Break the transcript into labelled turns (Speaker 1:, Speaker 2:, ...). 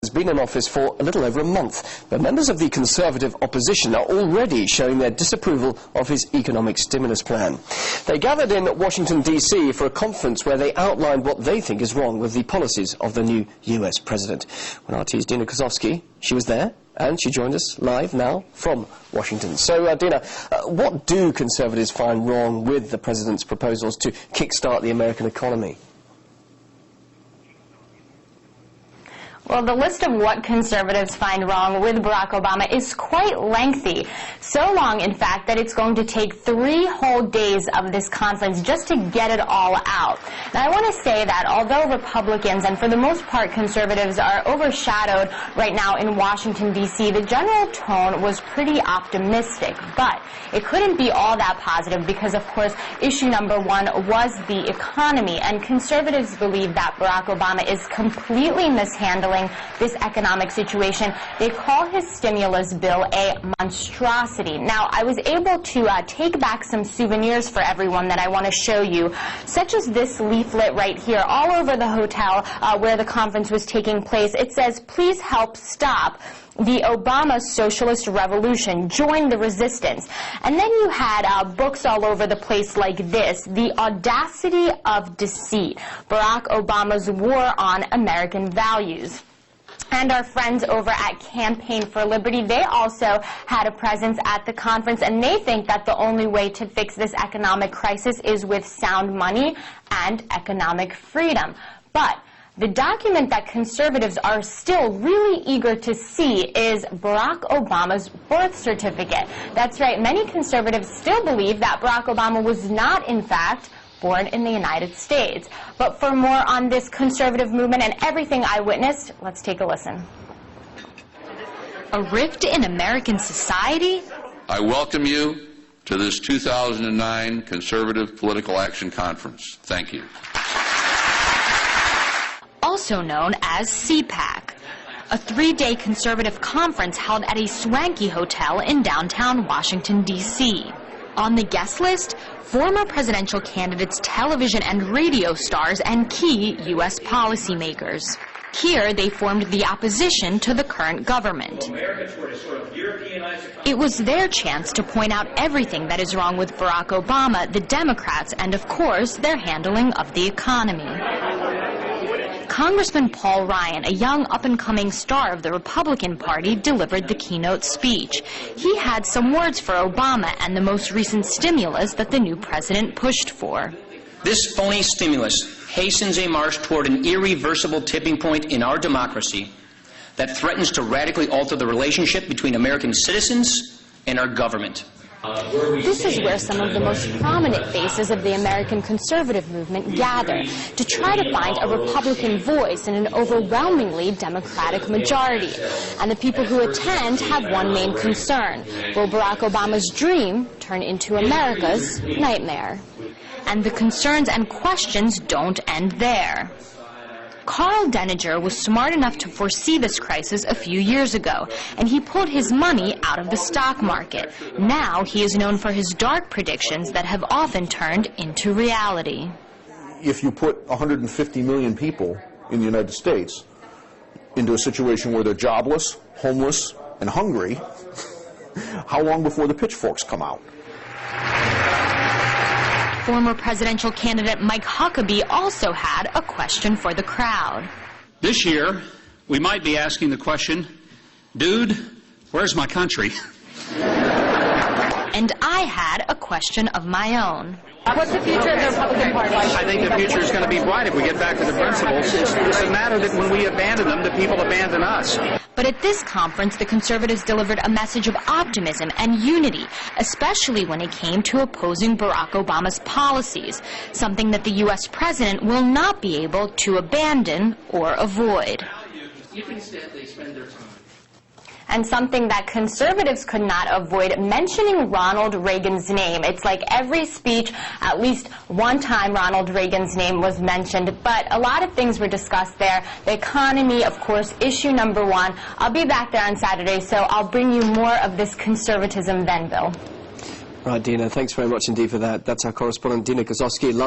Speaker 1: has been in office for a little over a month, but members of the Conservative opposition are already showing their disapproval of his economic stimulus plan. They gathered in Washington, D.C. for a conference where they outlined what they think is wrong with the policies of the new U.S. president. When RT's Dina Kozlowski, she was there, and she joined us live now from Washington. So, Dina, what do Conservatives find wrong with the president's proposals to kickstart the American economy?
Speaker 2: Well, the list of what Conservatives find wrong with Barack Obama is quite lengthy. So long, in fact, that it's going to take 3 whole days of this conference just to get it all out. Now, I want to say that although Republicans, and for the most part Conservatives, are overshadowed right now in Washington, D.C., the general tone was pretty optimistic. But it couldn't be all that positive because, of course, issue number 1 was the economy. And Conservatives believe that Barack Obama is completely mishandling this economic situation. They call his stimulus bill a monstrosity. Now, I was able to take back some souvenirs for everyone that I want to show you, such as this leaflet right here, all over the hotel where the conference was taking place. It says, "Please help stop the Obama socialist revolution. Join the resistance." And then you had books all over the place like this, "The Audacity of Deceit, Barack Obama's War on American Values." And our friends over at Campaign for Liberty, they also had a presence at the conference, and they think that the only way to fix this economic crisis is with sound money and economic freedom. But the document that Conservatives are still really eager to see is Barack Obama's birth certificate. That's right, many Conservatives still believe that Barack Obama was not, in fact, born in the United States. But for more on this conservative movement and everything I witnessed, let's take a listen. A rift in American society?
Speaker 3: I welcome you to this 2009 Conservative Political Action Conference. Thank you.
Speaker 2: Also known as CPAC, a 3-day conservative conference held at a swanky hotel in downtown Washington, D.C. On the guest list, former presidential candidates, television and radio stars, and key U.S. policymakers. Here, they formed the opposition to the current government. It was their chance to point out everything that is wrong with Barack Obama, the Democrats, and of course, their handling of the economy. Congressman Paul Ryan, a young up-and-coming star of the Republican Party, delivered the keynote speech. He had some words for Obama and the most recent stimulus that the new president pushed for.
Speaker 4: This phony stimulus hastens a march toward an irreversible tipping point in our democracy that threatens to radically alter the relationship between American citizens and our government.
Speaker 2: This is where some of the most prominent faces of the American conservative movement gather to try to find a Republican voice in an overwhelmingly Democratic majority. And the people who attend have one main concern: will Barack Obama's dream turn into America's nightmare? And the concerns and questions don't end there. Carl Denninger was smart enough to foresee this crisis a few years ago, and he pulled his money out of the stock market. Now he is known for his dark predictions that have often turned into reality.
Speaker 5: If you put 150 million people in the United States into a situation where they're jobless, homeless, and hungry, how long before the pitchforks come out?
Speaker 2: Former presidential candidate Mike Huckabee also had a question for the crowd.
Speaker 6: This year, we might be asking the question, dude, where's my country?
Speaker 2: And I had a question of my own. What's the future of the Republican Party?
Speaker 6: I think the future is going to be bright if we get back to the principles. It's a matter that when we abandon them, the people abandon us.
Speaker 2: But at this conference, the Conservatives delivered a message of optimism and unity, especially when it came to opposing Barack Obama's policies, something that the U.S. president will not be able to abandon or avoid.
Speaker 6: Instead, they spend their time.
Speaker 2: And something that Conservatives could not avoid, mentioning Ronald Reagan's name. It's like every speech, at least one time Ronald Reagan's name was mentioned. But a lot of things were discussed there. The economy, of course, issue number 1. I'll be back there on Saturday, so I'll bring you more of this conservatism then, Bill.
Speaker 1: Right, Dina, thanks very much indeed for that. That's our correspondent, Dina Kozlowski, live